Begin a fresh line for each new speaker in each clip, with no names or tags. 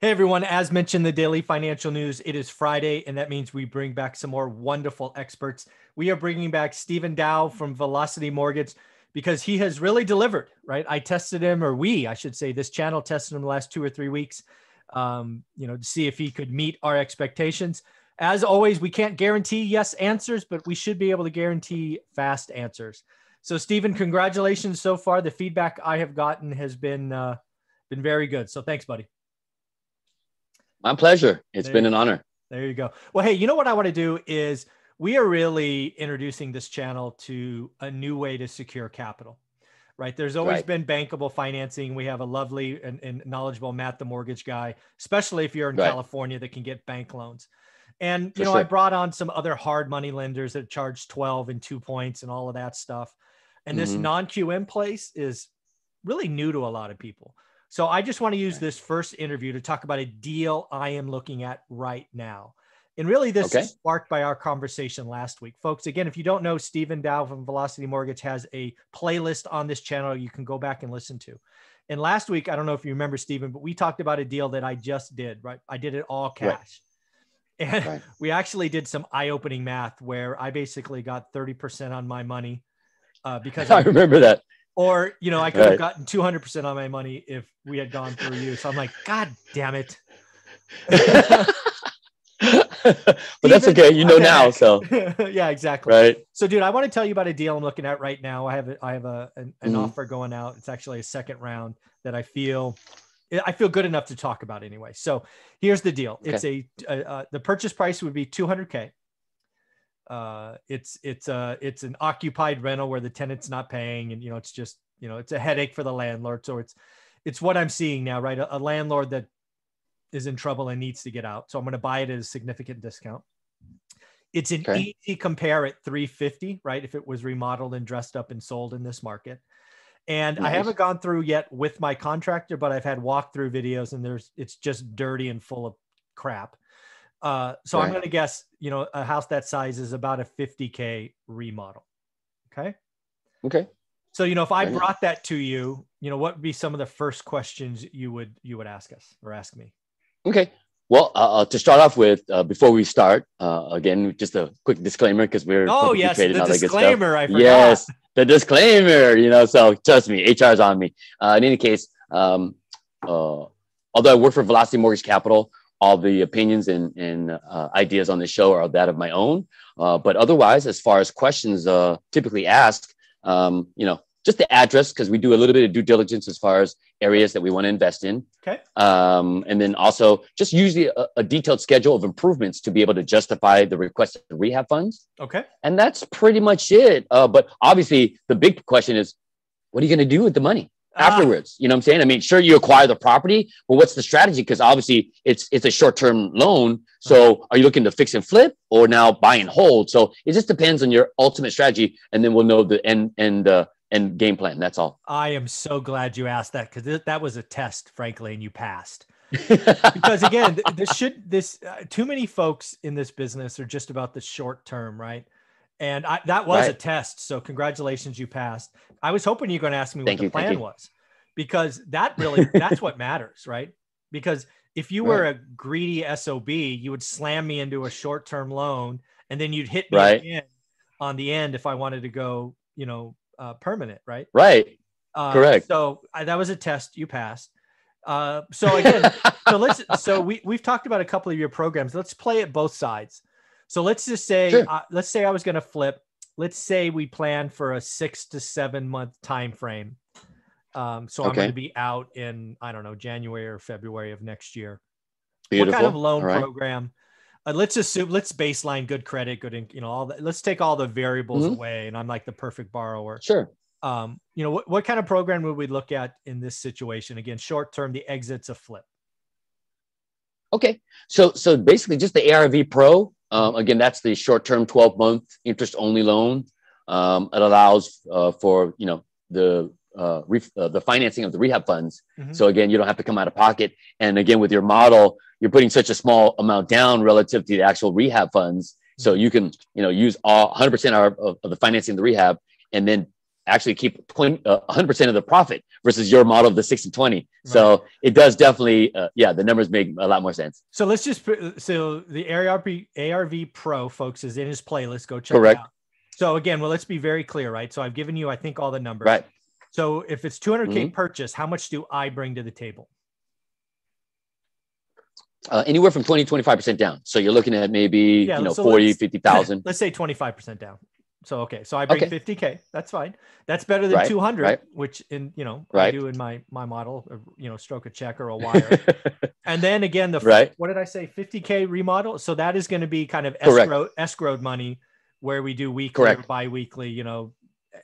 Hey everyone, as mentioned, the daily financial news, it is Friday, and that means we bring back some more wonderful experts. We are bringing back Stephen Dao from Velocity Mortgage because he has really delivered, right? I tested him, or I should say, this channel tested him the last 2 or 3 weeks, to see if he could meet our expectations. As always, we can't guarantee yes answers, but we should be able to guarantee fast answers. So Stephen, congratulations so far. The feedback I have gotten has been very good. So thanks, buddy.
My pleasure. It's been an honor.
There you go. Well, hey, you know what I want to do is we are really introducing this channel to a new way to secure capital, right? There's always been bankable financing. We have a lovely and knowledgeable Matt, the mortgage guy, especially if you're in California, that can get bank loans. And, I brought on some other hard money lenders that charge 12 and 2 points and all of that stuff. And this non-QM place is really new to a lot of people. So I just want to use this first interview to talk about a deal I am looking at right now. And really this is sparked by our conversation last week. Folks, again, if you don't know, Stephen Dao from Velocity Mortgage has a playlist on this channel you can go back and listen to. And last week, I don't know if you remember, Stephen, but we talked about a deal that I just did, right? I did it all cash. And we actually did some eye-opening math where I basically got 30% on my money because
I remember that.
Or, I could have gotten 200% on my money if we had gone through you. So I'm like, God damn it.
But that's okay. Now. So
yeah, exactly.
Right.
So dude, I want to tell you about a deal I'm looking at right now. I have an offer going out. It's actually a second round that I feel good enough to talk about anyway. So here's the deal. It's the purchase price would be $200K. It's an occupied rental where the tenant's not paying, and it's just it's a headache for the landlord. So it's what I'm seeing now, right? A landlord that is in trouble and needs to get out. So I'm going to buy it at a significant discount. It's an easy compare at $350, right? If it was remodeled and dressed up and sold in this market. And I haven't gone through yet with my contractor, but I've had walkthrough videos, and it's just dirty and full of crap. So I'm going to guess, a house that size is about a $50K remodel. Okay. So, if I brought that to you, what would be some of the first questions you would ask us or ask me?
Okay. Well, to start off with, before we start, again, just a quick disclaimer, because we're
the disclaimer. I forgot.
Yes, the disclaimer. So trust me, HR is on me. In any case, although I work for Velocity Mortgage Capital, all the opinions and ideas on the show are that of my own. But otherwise, as far as questions typically asked, just the address, because we do a little bit of due diligence as far as areas that we want to invest in.
Okay.
And then also just usually a detailed schedule of improvements to be able to justify the requested rehab funds.
Okay.
And that's pretty much it. But obviously, the big question is, what are you going to do with the money afterwards? You know what I'm saying? I mean, sure, you acquire the property, but what's the strategy? Because obviously it's a short-term loan. So are you looking to fix and flip or now buy and hold? So it just depends on your ultimate strategy. And then we'll know the end game plan. That's all.
I am so glad you asked that, because that was a test, frankly, and you passed. Because again, too many folks in this business are just about the short term, right? And that was a test. So congratulations, you passed. I was hoping you were going to ask me what the plan was, because that's what matters, right? Because if you were a greedy SOB, you would slam me into a short-term loan, and then you'd hit me again on the end if I wanted to go, permanent, right?
Right. Correct.
So that was a test. You passed. So again, we've talked about a couple of your programs. Let's play it both sides. So let's just say, let's say I was going to flip. Let's say we plan for a 6 to 7 month time frame. So I'm going to be out in, I don't know, January or February of next year.
Beautiful.
What kind of loan program? Let's baseline good credit, all that. Let's take all the variables away, and I'm like the perfect borrower.
Sure.
What kind of program would we look at in this situation? Again, short term, the exit's a flip.
Okay. So basically just the ARV Pro. Again, that's the short-term 12-month interest-only loan. It allows for the financing of the rehab funds. So again, you don't have to come out of pocket. And again, with your model, you're putting such a small amount down relative to the actual rehab funds. So you can use 100% of the financing of the rehab, and then actually keep 100% of the profit versus your model of the 60-20. Right. So it does definitely, the numbers make a lot more sense.
So let's just, so the ARV Pro, folks, is in his playlist. Go check it out. So again, well, let's be very clear, right? So I've given you, I think, all the numbers.
Right.
So if it's 200K purchase, how much do I bring to the table?
Anywhere from 20-25% down. So you're looking at maybe, so 40, 50,000.
Let's say 25% down. So, okay. So I bring 50K. That's fine. That's better than 200, which I do in my model, stroke a check or a wire. And then again, what did I say? 50K remodel. So that is going to be kind of escrowed money where we do weekly or bi-weekly,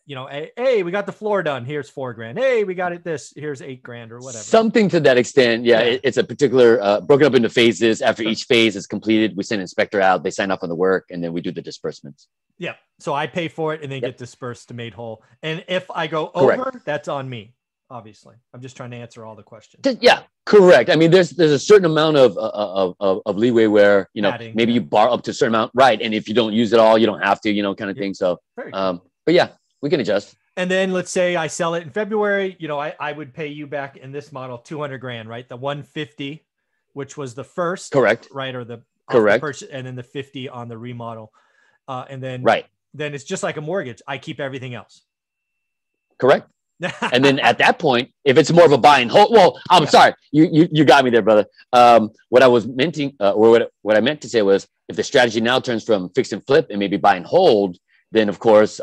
hey, we got the floor done. Here's $4,000. Hey, we got it. Here's $8,000 or whatever. Something
to that extent. Yeah. It's a particular, broken up into phases. After each phase is completed, we send an inspector out, they sign off on the work, and then we do the disbursements.
Yeah. So I pay for it and then get dispersed to made whole. And if I go over, that's on me. Obviously, I'm just trying to answer all the questions.
Yeah, correct. I mean, there's a certain amount of leeway where, maybe you borrow up to a certain amount. Right. And if you don't use it all, you don't have to, kind of thing. So, but yeah, we can adjust.
And then let's say I sell it in February, I would pay you back in this model, $200,000, right? The 150, which was the first,
correct.
Right. Or the
correct.
And then the 50 on the remodel. And then, then it's just like a mortgage. I keep everything else.
Correct. And then at that point, if it's more of a buy and hold, well, I'm sorry, you got me there, brother. What I was menting, or what I meant to say was, if the strategy now turns from fix and flip and maybe buy and hold, then of course,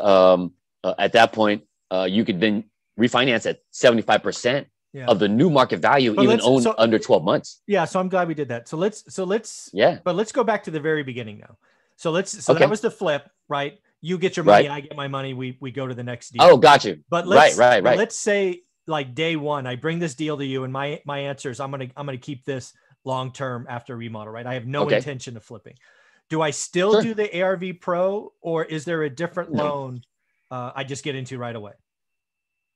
at that point, you could then refinance at 75% of the new market value, even owned under 12 months.
Yeah, so I'm glad we did that. So let's but let's go back to the very beginning now. So that was the flip, right? You get your money, I get my money. We go to the next deal.
Oh, got you.
But let's say like day one, I bring this deal to you, and my answer is I'm gonna keep this long term after remodel, right? I have no intention of flipping. Do I still do the ARV Pro, or is there a different loan I just get into right away?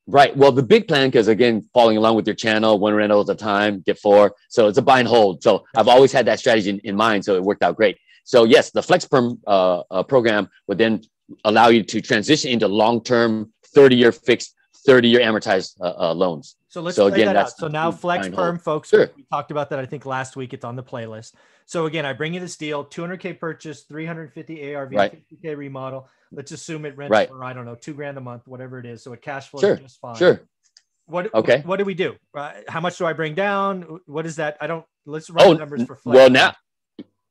Right. Well, the big plan, because again, following along with your channel, one rental at a time, get 4. So it's a buy and hold. So I've always had that strategy in mind. So it worked out great. So yes, the FlexPerm program would then allow you to transition into long-term 30-year fixed, 30-year amortized loans.
So let's play that out. So now FlexPerm, folks, we talked about that, I think, last week. It's on the playlist. So again, I bring you this deal, 200K purchase, 350 ARV, 50K remodel. Let's assume it rents for, I don't know, $2,000 a month, whatever it is. So it cash flows just fine. What do we do? How much do I bring down? What is that? Let's run the numbers for Flex.
Well, now,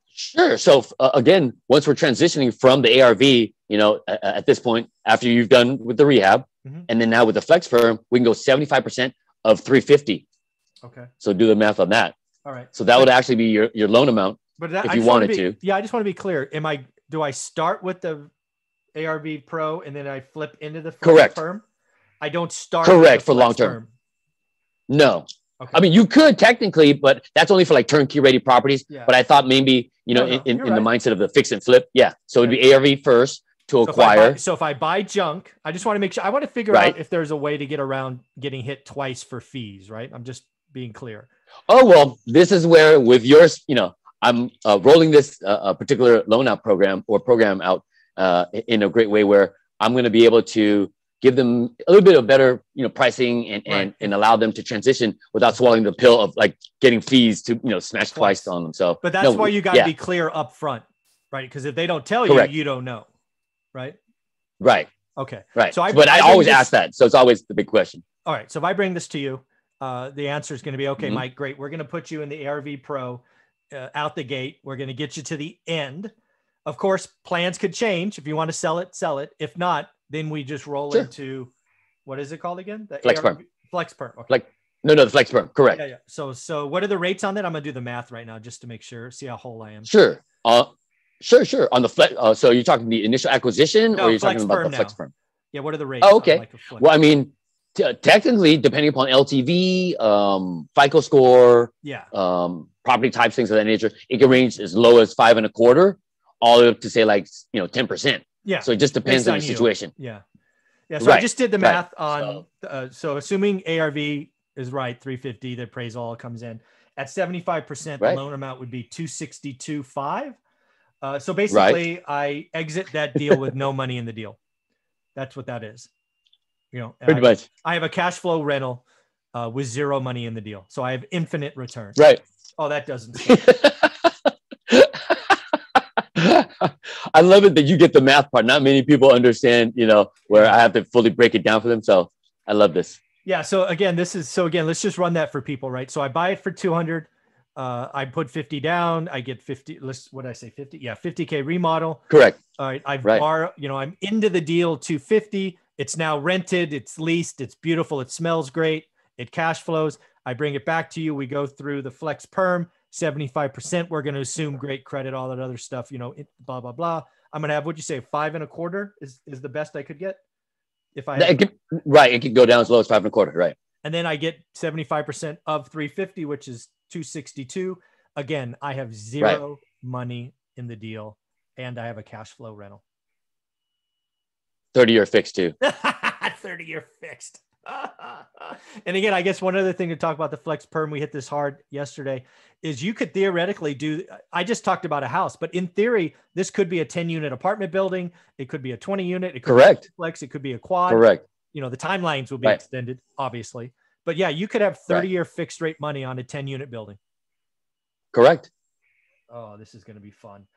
sure. So again, once we're transitioning from the ARV, at this point, after you've done with the rehab, and then now with the FlexPerm, we can go 75% of 350.
Okay.
So do the math on that.
All right.
So that would actually be your loan amount, if you wanted to.
Yeah, I just want to be clear. Do I start with the ARV Pro and then I flip into the FlexPerm? I don't start
for long term. No.
Okay.
I mean, you could technically, but that's only for like turnkey ready properties. Yeah. But I thought maybe, in the mindset of the fix and flip. Yeah. So it'd be ARV first to acquire.
If I buy junk, I just want to make sure, I want to figure out if there's a way to get around getting hit twice for fees, right? I'm just being clear.
Oh, well, this is where with yours, I'm rolling this particular loan out program out in a great way where I'm going to be able to give them a little bit of better, pricing and allow them to transition without swallowing the pill of like getting fees to, smash twice on them. So,
but that's why you got to be clear up front, right? Because if they don't tell you, you don't know, right?
Right.
Okay.
Right. So I always ask that. So it's always the big question.
All right. So if I bring this to you, the answer is going to be, okay, Mike, great. We're going to put you in the ARV Pro out the gate. We're going to get you to the end. Of course, plans could change. If you want to sell it, sell it. If not, then we just roll into, what is it called again? The
FlexPerm.
FlexPerm. Okay.
No, the FlexPerm. Correct.
Yeah. So what are the rates on that? I'm going to do the math right now just to make sure, see how whole I am.
Sure. Sure. On the flex, so you're talking the initial acquisition, or you're talking about the FlexPerm?
Yeah. What are the rates?
Oh, okay. Well, I mean, technically, depending upon LTV, FICO score, property types, things of that nature, it can range as low as 5.25, all the way up to say 10%.
Yeah.
So it just depends on the situation.
Yeah. So I just did the math on, so assuming ARV is right, 350, the appraisal all comes in at 75%, the loan amount would be 262.5. So basically I exit that deal with no money in the deal. That's what that is.
Pretty much.
I have a cash flow rental with zero money in the deal. So I have infinite return.
Right.
Oh, that doesn't suck.
I love it that you get the math part. Not many people understand, where I have to fully break it down for them. So I love this.
Yeah. So again, let's just run that for people, right? So I buy it for 200. I put 50 down. I get 50. What did I say? 50. Yeah. 50K remodel.
Correct.
All right. I'm into the deal 250. It's now rented. It's leased. It's beautiful. It smells great. It cash flows. I bring it back to you. We go through the flex perm, 75%. We're going to assume great credit, all that other stuff, blah, blah, blah. I'm going to have, what'd you say? 5.25 is the best I could get. If I,
it could go down as low as 5.25. Right.
And then I get 75% of 350, which is 262. Again, I have zero money in the deal and I have a cash flow rental.
30-year fixed too.
30-year fixed. And again, I guess one other thing to talk about the flex perm, we hit this hard yesterday, is you could theoretically I just talked about a house, but in theory, this could be a 10-unit apartment building. It could be a 20-unit. It could
Correct.
be a flex. It could be a quad.
Correct.
The timelines will be extended, obviously. But yeah, you could have 30-year fixed rate money on a 10-unit building.
Correct.
Oh, this is going to be fun.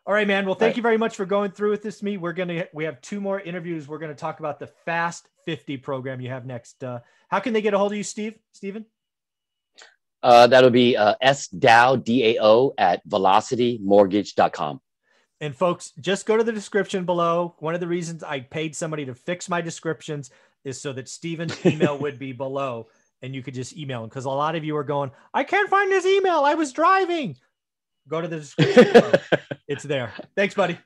All right, man. Well, thank you very much for going through with this. We have 2 more interviews. We're going to talk about the Fast 50 program you have next. How can they get a hold of you, Stephen?
That'll be SDAO, DAO at velocitymortgage.com.
And folks, just go to the description below. One of the reasons I paid somebody to fix my descriptions is so that Stephen's email would be below and you could just email him. Because a lot of you are going, I can't find his email. I was driving. Go to the description below. It's there. Thanks, buddy.